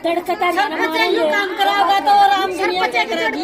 तड़कता नहीं काम कराओगा तो आराम दुनिया क्या करेगी।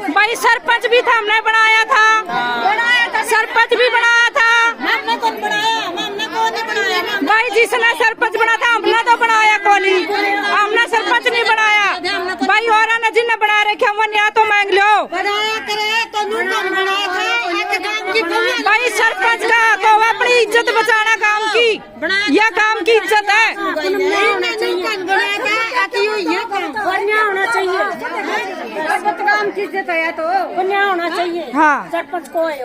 भाई सरपंच भी था, हमने बनाया था, सरपंच भी बनाया था। हमने कौन बनाया, हमने कौन नहीं बनाया। भाई जिसने सरपंच बना था हमने तो बनाया कोनी, हमने सरपंच नहीं बनाया। भाई और ने जिन्ने बना रखे वो न्याय तो मांग लो। बनाया करे तो नुकसान बनाया था एक काम की। भाई सरपंच का तो अपनी इज्जत बचाना काम की, यह काम की इज्जत है। होना चाहिए, काम की इज्जत है तो होना चाहिए। हाँ सरपंच को है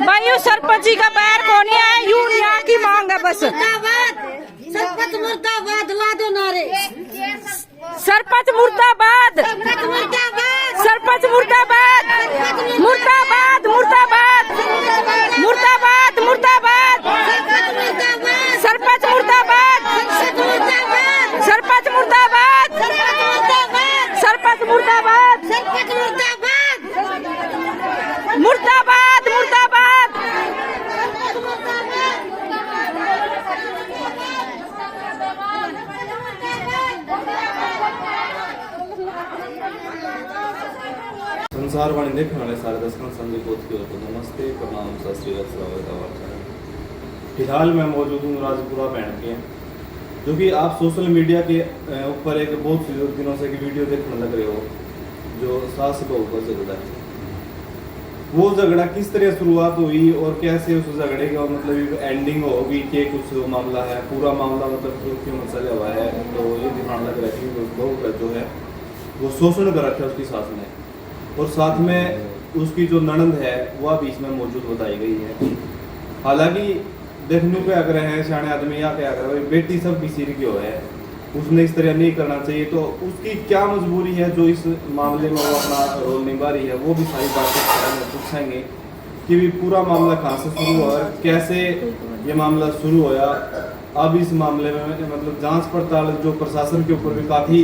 भाई उस सरपंच जी का पैर कौन है, यूं न्याय की मांग है बस। सरपंच मुर्दाबाद ला दो नारे, सरपंच मुर्दाबाद, सरपंच मुर्दाबाद, मुर्दाबाद मुर्दाबाद मुर्दाबाद मुर्दाबाद, सरपंच मुर्दाबाद, सरपंच मुर्दाबाद, सरपंच मुर्दाबाद, मुर्दाबाद मुर्दाबाद। संसार वाणी देखने वाले सारे दर्शकों संजय कोच की ओर से नमस्ते, प्रणाम, सत श्री अकाल, स्वागत है आपका। फिलहाल मैं मौजूद हूँ राजपुरा बैंड के, जो कि आप सोशल मीडिया के ऊपर एक बहुत दिनों से एक वीडियो देखने लग रहे हो, जो सास बहू का झगड़ा है। वो झगड़ा किस तरह शुरुआत हुई और कैसे उस झगड़े का मतलब एंडिंग होगी, कि कुछ मामला है, पूरा मामला मतलब क्यों मसला हुआ है। तो ये दिखाने लग रहा है कि बहू का जो है वो शोषण कर रखा है उसकी सास ने, और साथ में उसकी जो ननंद है वह बीच में मौजूद बताई गई है। हालांकि देखने पे अगर है सियाने आदमी या क्या कर रहे, बेटी सब भी सिर की हो है, उसने इस तरह नहीं करना चाहिए। तो उसकी क्या मजबूरी है जो इस मामले में वो अपना रोल निभा रही है, वो भी सारी बातें पूछेंगे कि भी पूरा मामला कहाँ से शुरू हुआ, कैसे ये मामला शुरू होया। अब इस मामले में मतलब जांच पड़ताल जो प्रशासन के ऊपर भी काफ़ी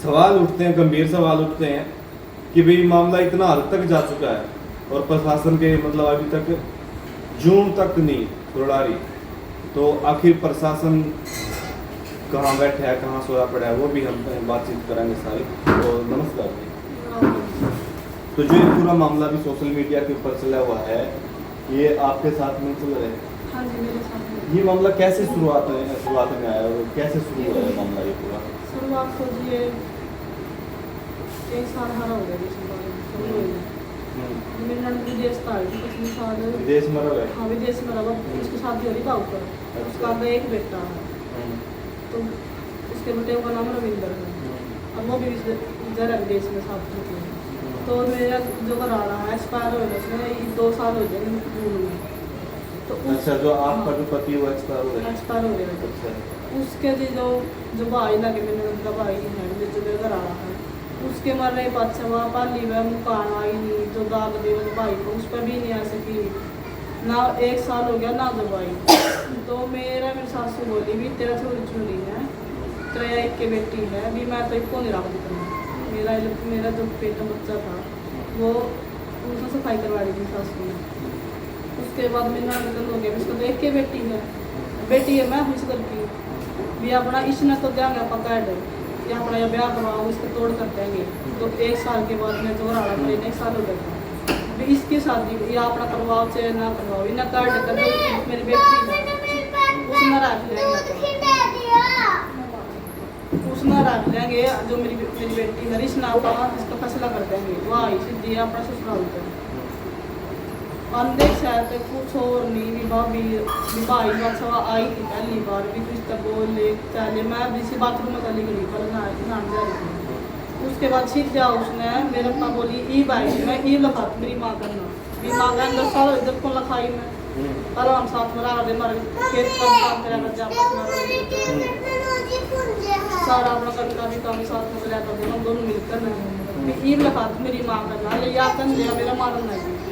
सवाल उठते हैं, गंभीर सवाल उठते हैं कि भाई मामला इतना हद तक जा चुका है और प्रशासन के मतलब अभी तक जून तक नहीं सुलझा रही। तो आखिर प्रशासन कहाँ बैठा है, कहाँ सोया पड़ा है, वो भी हम बातचीत करेंगे सारी। तो नमस्कार जी। तो जो ये पूरा मामला भी सोशल मीडिया के ऊपर चला हुआ है, ये आपके साथ में चल रहा है? हाँ जी, मेरे साथ में। ये मामला कैसे शुरुआत में आया और कैसे शुरू हुआ है मामला ये पूरा? शुरुआत तो ये 1 साल हारा हो गया मेरी नंद विदेश का आई थी पिछले साल। विदेश में रहा है? हाँ विदेश में रहा, उसकी शादी हो रही था ऊपर। उसका एक बेटा है, तो उसके बेटे का नाम रविंदर है, और वो भी इधर है विदेश में साथ में। तो मेरा जो घर आ रहा है एक्सपायर हो गया, उसमें 2 साल हो गए जून में। तो अच्छा, जो आपका जो पति वो एक्सपायर हो गया? एक्सपायर हो गया। अच्छा, उसके जो भाई लगे मेरे उनका भाई है जो मेरे घर आ रहा है, उसके मरने के बाद से वहाँ पाली में मुकान आई नहीं, जो दाग दे भाई को उस पर भी नहीं आ सकी ना। 1 साल हो गया ना दवाई। तो मेरी सासू बोली भी तेरा छोरी है, तेरा एक के बेटी है भी, मैं तो इसको नहीं रख देता। मेरा जो पेट बच्चा था वो उसने सफाई करवा दी थी सासू ने। उसके बाद मेरा निकल हो गया, उसको तो एक के बेटी है मैं खुश करती भी अपना इसने तो देंगे पकड़ या अपना या ब्याह करवाओ, इसको तोड़ कर देंगे। तो 1 साल के बाद मैं जो रहा था 1 साल हो गया था भी इसकी शादी या अपना करवाओ चाहे ना करवाओ, इन्हें कर मेरी बेटी उसमें रख लेंगे, उसमें रख लेंगे जो मेरी बेटी है रिश्ना का, इसका फैसला कर देंगे। वो आई सीधी अपना ससुराल पे अंदर शहर पे कुछ और नहीं भी भाभी भाई बात आई थी पहली बार भी कुछ तक बोले चले, मैं भी इसी बाथरूम में चली गई पर नहाने जा रही थी। उसके बाद सीख दिया उसने मेरे पापा बोली ई भाई मैं ई लखा मेरी माँ करना, मेरी माँ का 10 साल जब को लखाई मैं आराम साथ में रहा दे मारे खेत पर काम करा कर जा सारा अपना का भी काम साथ में रहता थे, हम दोनों मिलकर नहीं ई लखा मेरी माँ करना ले या कर दिया मेरा मारना नहीं।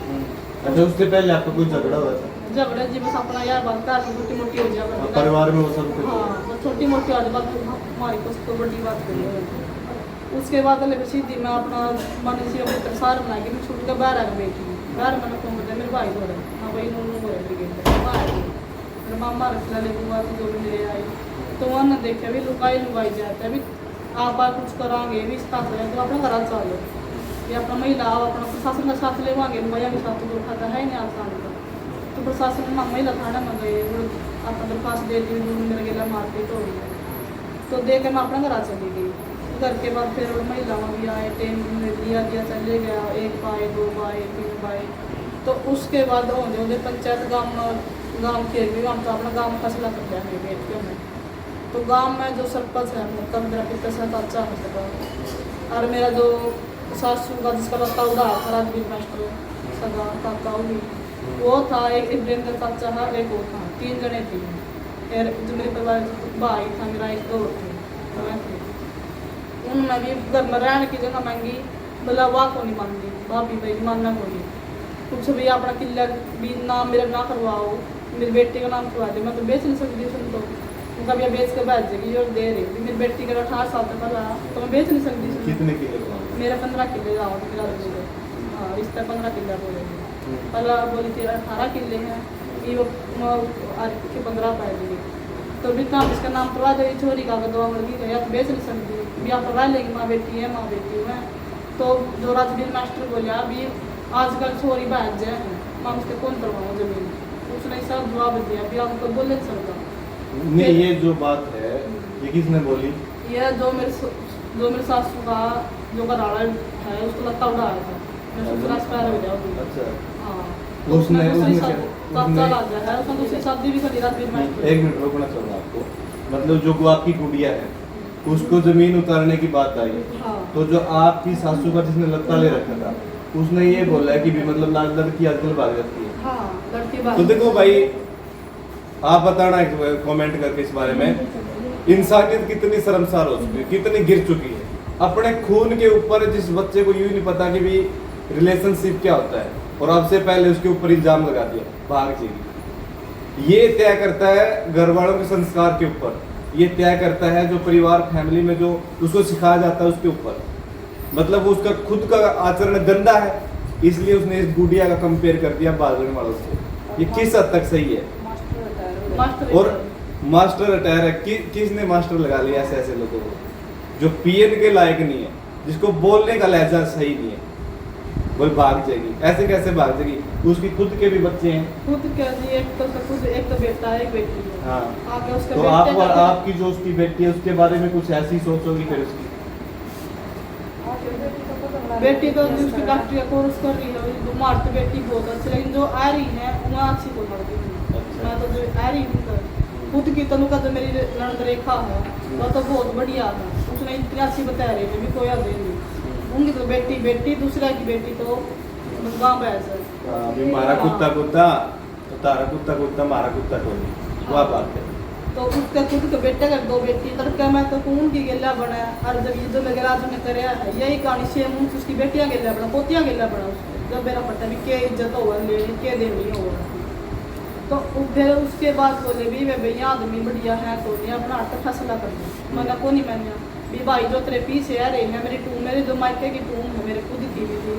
अच्छा, उससे पहले आपका कोई झगड़ा हुआ था? झगड़ा जी बस अपना यार बनता है, छोटी मोटी हो जाए परिवार में वो सब कुछ? हाँ बस छोटी मोटी आज बात हमारी कुछ तो बड़ी बात करी। उसके बाद सीधी मैं अपना मन से सार बना के मैं छुट के बाहर आ बेटी घर मैंने फोन करते मेरे भाई थोड़े हाँ भाई नूनू हो रहे थे मेरे मामा रख ले बुआ तो जो भी मेरे आई तो उन्होंने देखा भी लुकाई जाता है भी आप कुछ करांगे भी साथ रहे तो अपना घर चलो ये अपना महिला अपना प्रशासन का साथ लेवांगे भैया के साथ तो खाता है नहीं आसान का तो प्रशासन में महिला थाना में गए अपना दरख्वास्त देती हुई मेरे गेला मारपीट हो गई तो दे के मैं अपना घर चली गई घर के बाद फिर महिलाओं भी आए टेम दिया चले गया 1 पाए 2 पाए 3 पाए तो उसके बाद होने पंचायत गाँव के भी हम तो अपना गाँव फैसला करते हैं बेट के में तो गांव में जो सरपंच है मतलब मेरा पिता से अच्छा हो सका और मेरा जो सासू का जिसका लगता उड़ा था राजवीर मास्टर सगा काका भी वो था एक वीरेंद्र चाचा था एक वो था 3 जने थे फिर जो मेरे परिवार भाई था मेरा एक दो थे उनमें भी घर में रहने की जगह मांगी बोला वाह को नहीं मांगी भाभी भाई मानना को नहीं कुछ भी अपना किला भी नाम मेरा ना करवाओ मेरी बेटी का नाम करवा दे मैं तो बेच नहीं सकती सुन तो कभी बेच के बैठ जाएगी और दे रही मेरी बेटी का 18 साल तक पला तो मैं बेच नहीं सकती कितने किले मेरा 15 किले जाओ मेरा हाँ रिश्ता 15 किले बोलेगी पहला बोली थी 18 किले हैं ये वो 15 पाए देगी तो भी काम इसका नाम करवा देगी छोरी का दवा मुर्गी या तो बेच नहीं सकती भी आप करवा लेगी माँ बेटी है मैं तो जो राजवीर मास्टर बोलिया अभी आजकल छोरी बैठ जाए माँ उसके कौन करवाऊँ जमीन उसने सब जवाब दिया अभी आपको बोल नहीं सकता नहीं ये जो बात है ये किसने बोली ये जो मेरे सासू का जो घराड़ा है उसको लगता उड़ाया था मैं ससुराल से पैर हो जाऊंगी अच्छा हाँ उसने चाचा ला गया है उसने दूसरी शादी भी करी राजवीर में 1 मिनट रोकना चाहूँगा आपको मतलब जो आपकी गुड़िया है उसको जमीन उतारने की बात आई हाँ तो जो आपकी सासू का जिसने लत्ता ले रखा था उसने ये बोला है कि भी मतलब लड़की आजकल भाग जाती है हाँ लड़की तो बात देखो भाई आप बताना एक कमेंट करके इस बारे में इंसानियत कितनी शर्मसार हो चुकी है कितनी गिर चुकी है अपने खून के ऊपर जिस बच्चे को यूं नहीं पता कि भी रिलेशनशिप क्या होता है और आपसे पहले उसके ऊपर इल्जाम लगा दिया भाग जाएगी ये तय करता है घर वालों के संस्कार के ऊपर ये तय करता है जो परिवार फैमिली में जो उसको सिखाया जाता है उसके ऊपर मतलब उसका खुद का आचरण गंदा है इसलिए उसने इस गुड़िया का कंपेयर कर दिया भागने वालों से ये किस हद तक सही है और मास्टर रिटायर है किसने मास्टर लगा लिया ऐसे लोगों को जो पीएन के लायक नहीं है जिसको बोलने का लहजा सही नहीं है वो भाग जाएगी ऐसे कैसे भाग जाएगी उसकी खुद के भी बच्चे हैं खुद के जी एक तो बेटा है एक बेटी है हाँ आगे उसके तो आपकी जो उसकी बेटी है उसके बारे में कुछ ऐसी सोचोगी फिर उसकी बेटी तो उसकी डॉक्टरी का कोर्स कर रही है जो मारती बेटी बहुत अच्छी लेकिन जो आ रही है वहाँ अच्छी को लड़की मैं तो जो आ रही हूँ खुद की तनु का जो मेरी नंद रेखा है वो तो बहुत बढ़िया है उसने इतनी अच्छी बता रही है भी कोई आदमी नहीं उनकी तो बेटी दूसरा की बेटी तो गाँव भैंस है अभी मारा कुत्ता तो तारा कुत्ता मारा कुत्ता कोई वह बात है तो उसका खुद के बेटे का 2 बेटी तड़का मैं तो कौन की गेला बना और जब ये जो मेरे राजू ने करे है यही कहानी सेम उसकी बेटियां गेला बना पोतियां गेला बना उसको जब मेरा पता भी क्या इज्जत होगा ले क्या दे रही होगा तो फिर उसके बाद बोले भी वे भैया आदमी बढ़िया है तो नहीं अपना हाथ फैसला कर दो मैंने को नहीं मैंने भी भाई जो तेरे पीछे आ रही है मेरे जो मायके की टूम है मेरे खुद की भी थी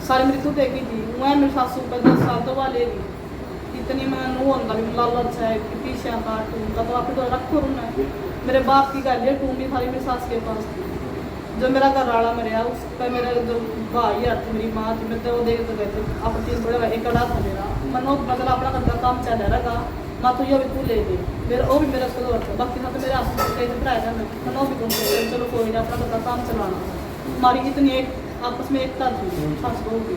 सारी मेरी तू देखी थी मैं मेरे सासू पर 10 साल तो वाले रही इतनी मैं नू होंगे भी लालच है कि पीछे का टूम का तो आप तो रखो मैं मेरे बाप की गल है टूम भी सारी मेरी सास के पास थी जो मेरा घर वाला मरिया उसका मेरा जो भाई है मेरी माँ थी मैं तो वो देख गए थे अपने 3 बड़े एक कड़ा था मेरा मनो मतलब अपना घर का काम चल रहा माँ तो ये भी तू ले ली मेरा वो भी मेरा चलो बाकी था तो मेरे हाथ में कहीं भरा था मनो भी तुम चलो कोई नहीं अपना घर का काम चलाना हमारी इतनी एक आपस में एकता थी सास बहू की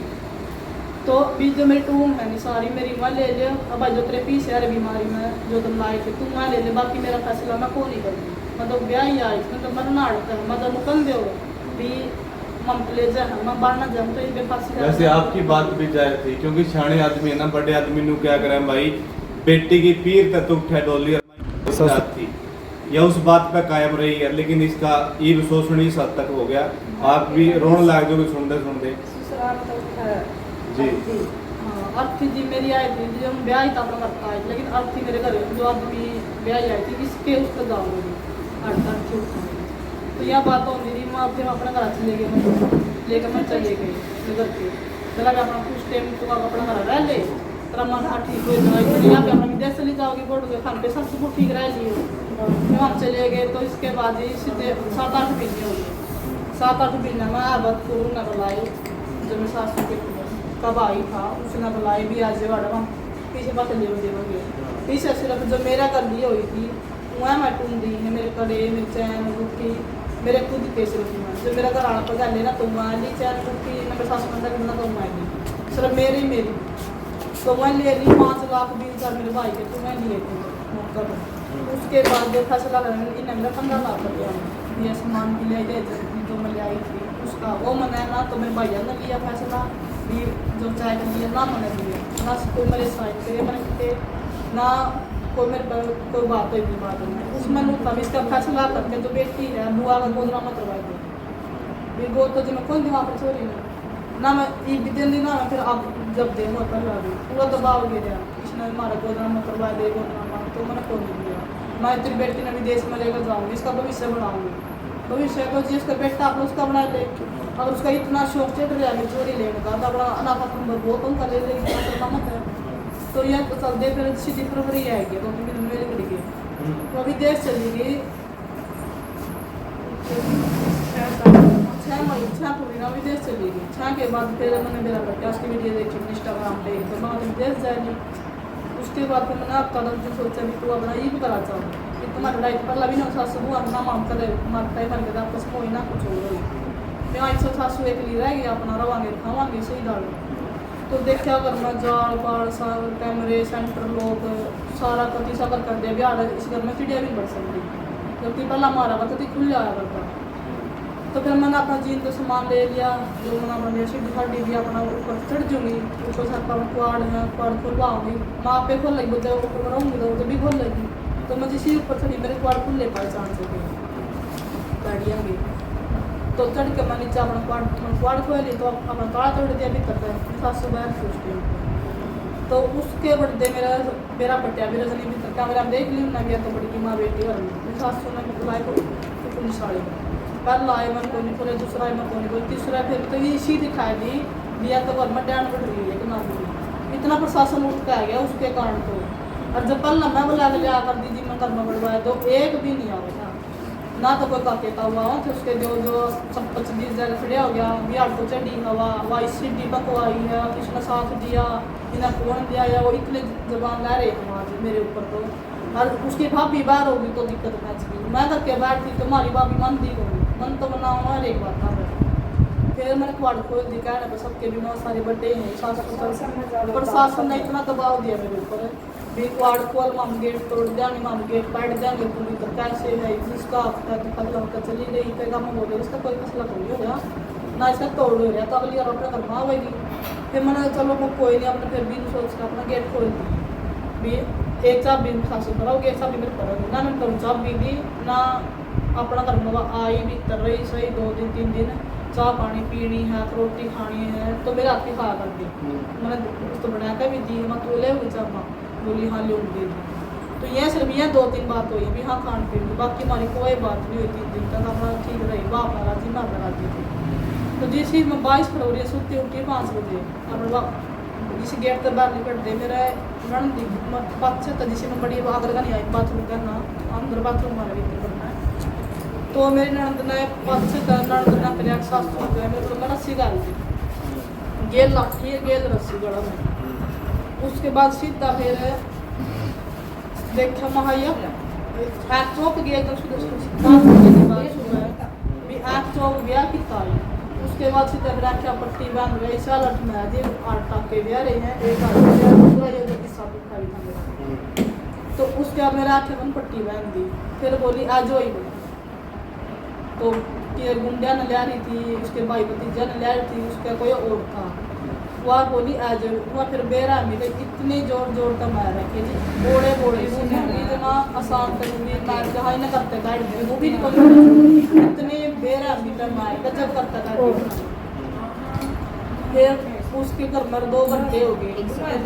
तो बीच जो मेरी टूम है नहीं सारी मेरी माँ ले ले अब जो तेरे पीछे है बीमारी में जो तुम लाए थे तुम वहाँ ले ले बाकी मेरा फैसला मैं को नहीं करती मतलब ब्याह ही आई मतलब मरना अड़ता है मतलब मुकन दो भी हम ले जाए हम बाढ़ना जाए तो ये फांसी वैसे आपकी बात भी जायज थी क्योंकि शाणे आदमी है ना बड़े आदमी नु क्या करें भाई बेटी की पीर तक उठा डोली थी या उस बात पे कायम रही है लेकिन इसका ईव शोषण इस हद तक हो गया आप भी रोने लग जाओगे सुनते जी अर्थी जी मेरी आई थी जो ब्याह ही था अपना करता है लेकिन अर्थी मेरे घर जो आदमी ब्याह आई थी इसके उसको जाऊँगी तो यह बात होती थी मैं फिर अपना घर चले गए लेकर मैं चले गए घर के चला मैं अपना कुछ टाइम तो अपना घर रह ले तेरा मन हाँ ठीक हो जाएगा इतनी आप अपना विदेश चली जाओगी बोल गए खान पे सब कुछ ठीक रह लियो फिर हम चले गए तो इसके बाद ही सीधे 7-8 महीने हो गए 7-8 महीने में आबद को न बुलाई जो मेरे सासू के कब आई था उसने बुलाई भी आज वाड़ा हम पीछे पास ले देंगे पीछे सिर्फ जो मेरा कर ली हुई थी वह मैं टूंदी है मेरे कड़े मेरे चैन रुकी मेरे खुद के सिर्फ जो मेरा घर आना पता लेना तो मैं ली चैन रुकी मेरे सासू मंदा करना तो मैं ली सिर्फ मेरी तो मैं ले ली 5 लाख 20 हज़ार मेरे भाई के तो मैं लिए थे मौका पर उसके बाद जो फैसला करने इन्हें मेरा 15 लाख रुपया ये सामान भी ले गए जो मैं ले आई थी उसका वो मैंने ना तो मेरे भैया ने लिया फैसला भी जो चाय का लिया ना मैंने लिया ना कोई मेरे साइड पे मैंने ना कोई मेरे पर कोई बात हुई बात नहीं उसमें तब इसका फैसला करके जो बेटी है बुआ का गोदरा मत करवा दो वो तो जो मैं कौन दिमाग पर छोड़ी नहीं ना मैं एक दिन ना मैं फिर आप जब दे मोर पर लगा पूरा दबाव गिर गया इसने हमारा गोदरा मत करवा दे गोदरा तो मैंने कौन नहीं दिया मैं तेरी बेटी ने विदेश में लेकर जाऊँगी इसका भविष्य बढ़ाऊँगी भविष्य को जिसका बेटा आप उसका बना ले और उसका इतना शौक चढ़ रहा है चोरी लेने का तो अपना अनाथ बहुत कम कर ले मत है तो यह तो चल दे फिर सीधी फरवरी आएगी तो फिर मेरे पड़ गई तो अभी देश चली गई 6 महीने 6 पूरी ना विदेश चली गई 6 के बाद फिर मैंने मेरा बच्चा उसकी वीडियो देखी इंस्टाग्राम पे तो मैं विदेश जाएगी उसके बाद फिर मैंने आप कदम से सोचा भी तू अपना ये भी करा चाहूँ कि तुम्हारा लाइफ पर लभी ना सासू अपना माम कर मरता ही मर गया आपस में ना कुछ हो रही मैं आज सासू एक ली रह गया अपना रवांगे खावांगे सही डाल तो देखा करना जाल पाल साल कैमरे सेंटर लोग सारा कति सफर कर दिया बिहार इस घर में चिड़िया भी बढ़ सकती जबकि पहला मारा हुआ तो खुल जाया करता तो फिर मैंने अपना जीन तो सामान ले लिया जो मैंने बन सीढ़ी फाड़ी भी अपना ऊपर चढ़ जूँगी ऊपर से अपना क्वाड है क्वाड खुलवाऊँगी माँ पे खोल लगी बोलते ऊपर रहूँगी तो भी खोल लगी तो मैं जिसी ऊपर चढ़ी मेरे क्वाड खुल ले पाए चांस से गाड़ियाँ भी तो चढ़ के मैं नीचे अपना क्वाड खोल ली तो अपना ताला तोड़ दिया भीतर का सासू बाहर सोचती तो उसके बड़े मेरा पटिया भी रजनी भीतर कैमरा में देख ली ना गया तो बड़ी की माँ बेटी और सासू ने बुलाए को पुलिस वाले पहला आए मन को नहीं बोले दूसरा आए मन को नहीं बोले तीसरा फिर तो ये इसी दिखाई दी दिया तो घर में डैन बढ़ रही है कि ना इतना प्रशासन उठ के आ गया उसके कारण तो और जब पहला मैं बुला के लिया कर दीजिए मैं घर में बढ़वाया तो एक भी नहीं आवेगा ना तो कोई काकेता हुआ हो तो उसके जो 25 जगह खड़े हो गया बिहार को चढ़ी हवा वाई सीढ़ी बकवाई है किसी ने साथ दिया इन्हें कौन दिया या वो इतने जबान ला रहे थे आज मेरे ऊपर तो और उसकी भाभी बाहर होगी तो दिक्कत मच गई मैं करके बैठती तो हमारी भाभी मन दी होगी मन तो बनाना और एक बात था फिर मैंने क्वाड खोल दी कहने पर सबके भी बहुत सारे बड्डे हैं प्रशासन ने इतना दबाव दिया मेरे ऊपर भी क्वाड खोल माम गेट तोड़ देंगे माम गेट काट देंगे पूरी तो कैसे है जिसका फसला होकर चली गई फिर हम बोले इसका कोई फसला तो नहीं हो गया ना इसका तोड़ हो रहा तो अगली बार अपना घर में आवेगी फिर मैंने चलो मैं कोई नहीं अपने फिर भी सोच कर अपना गेट खोल दी भी एक चाबी सासू कराओगे एक चाबी मेरे करोगे ना मैं करूँ चाबी दी ना अपना घर में आई भीतर रही सही 2 दिन 3 दिन चाह पानी पीनी है रोटी खानी है तो मेरे हाथ की खा कर दी मैंने तो बना के भी दी मैं तो ले हुई चाह बोली हाँ ले दे दी तो यह सिर्फ यह 2-3 बात हुई भी हाँ खान पीन की बाकी हमारी कोई बात नहीं हुई 3 दिन तक अपना ठीक रही बाप राजी ना राजी थी तो जिस चीज़ में 22 फरवरी सुती उठी 5 बजे अपना जिस गेट तक बाहर निकलते मेरा नंदी बच्चे तो जिसे मैं बड़ी आगर का नहीं आई बाथरूम करना अंदर बाथरूम हमारे भीतर करना है तो मेरी ननद ने बच्चे का ननद ने फिर एक सास तो मेरे को रस्सी डाल दी गेल लाठी गेल रस्सी गड़ा में उसके बाद सीधा फिर देखा महाया एक चौक गया तो भी एक चौक गया कि ताई उसके बाद सीधा फिर आख्या पट्टी बांध गई सालट में जी 8 टाके ब्याह रहे हैं एक दूसरा ये किस्सा दिखा भी था तो उसके बाद मेरा आख्या बन पट्टी बांध दी फिर बोली आज ही बोली तो कि गुंडिया ने ले रही थी उसके भाई भतीजा ने ले रही थी उसका कोई और था वह बोली आज वह फिर बेरा मिले इतनी जोर जोर का मार रखे जी बोड़े बोड़े इतना आसान करूँगी मार जहाँ न करते काट दी वो भी निकल इतने बेरा मिले मार गजब करता काट फिर उसके घर में 2 घंटे हो गए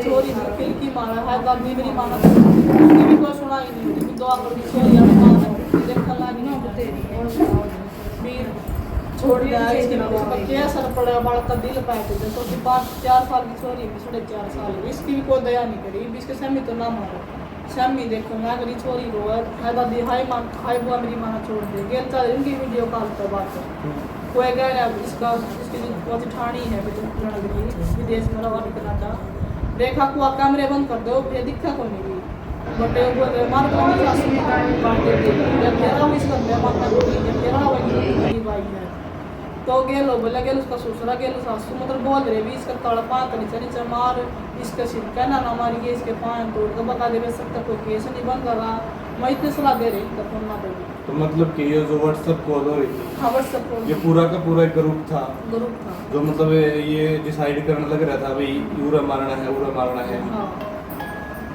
चोरी खिड़की मारा है दादी मेरी माना उसकी भी कोई सुना ही नहीं 2 आकर की चोरी देखा लगी ना फिर छोड़ दिया इसके नाम उसका क्या असर पड़ा बालक का दिल पैक हो तो 5-4 साल की छोरी में 4.5 साल की इसकी भी कोई दया नहीं करी इसके स्वामी तो ना मारा स्वामी देखो मैं अगर छोरी रो है दादी हाय माँ हाय बुआ मेरी माँ छोड़ दे गेल चल इनकी वीडियो कॉल पर बात कोई कह रहा इसका इसकी बहुत ठाणी है विदेश में रवा कनाडा देखा को कैमरे बंद कर दो फिर दिखा को नहीं बटे वो मार को नहीं जा सकता जब तेरा विश कर दे माता को जब तेरा वही भाई है तो गेलो बोला गेलो उसका ससुरा गेलो सासू मतलब बोल रहे भी इसका तड़पा तो नीचे मार इसका सिर कहना ना मारिए इसके पाँव तोड़ के बता दे सकता कोई केस नहीं बन रहा मैं इतने सलाह दे रही तो फोन ना दे तो मतलब कि ये जो व्हाट्सएप कॉल हो रही थी हाँ व्हाट्सएप कॉल ये पूरा का पूरा एक ग्रुप था था जो मतलब ये डिसाइड करने लग रहा था भाई यूरा मारना है हाँ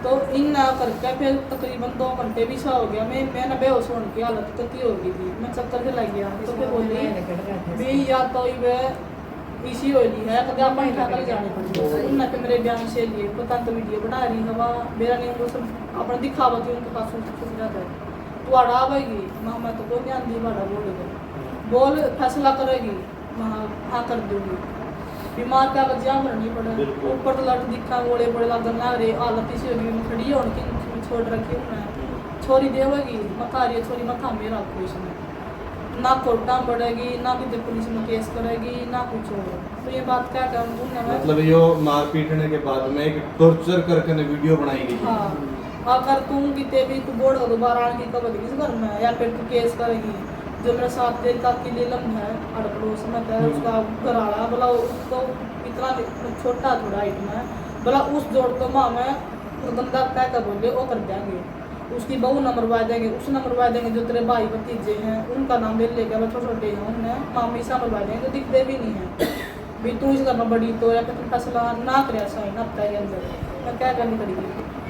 तो इन ना करके फिर तकरीबन 2 घंटे भी सा हो गया मैं बेहोश होने की हालत कती हो गई थी मैं चक्कर से लग गया तो फिर बोली भी या तो ये इसी हो रही है कभी आप उठा कर जाने पड़ेगा उन्होंने फिर मेरे बयान से लिए पता तो वीडियो बना रही हवा मेरा नहीं वो सब अपना दिखावा थी उनके पास छुप जाता है तो आड़ा आवेगी माँ मैं तो कोई नहीं आंधी बाड़ा बोल फैसला करेगी हाँ कर दूंगी बीमार का बच्चा भरनी पड़े ऊपर तो लट दिखा बोले बड़े लगन लग रहे हालत इसी होगी खड़ी हो उनकी छोड़ रखी उन्हें छोरी देवेगी मथा रही छोरी मथा में रखो इसमें ना कोर्टा बढ़ेगी ना कितने पुलिस में केस करेगी ना कुछ हो तो ये बात क्या करूँ मतलब ये मार पीटने के बाद में एक टॉर्चर करके वीडियो बनाई गई हाँ अगर तुम कितने भी तू बोर्ड दोबारा आने की कब किस घर में या फिर तू केस करेगी जो मेरा 7 दिन का की नीलम है अड़पड़ोस में है उसका घराड़ा बोला उसको इतना छोटा थोड़ा हाइट में बोला उस जोड़ तो माँ में गंदा क्या कर बोले वो कर देंगे उसकी बहू नंबर मरवा देंगे उस नंबर मरवा देंगे जो तेरे भाई भतीजे हैं उनका नाम ले लेगा छोटे छोटे हैं उन्हें मामी सा मरवा देंगे तो दिखते भी नहीं है भी तू इस घर में बड़ी तो या फिर तुम फैसला ना करे साइन हफ्ता के अंदर मैं क्या करनी पड़ेगी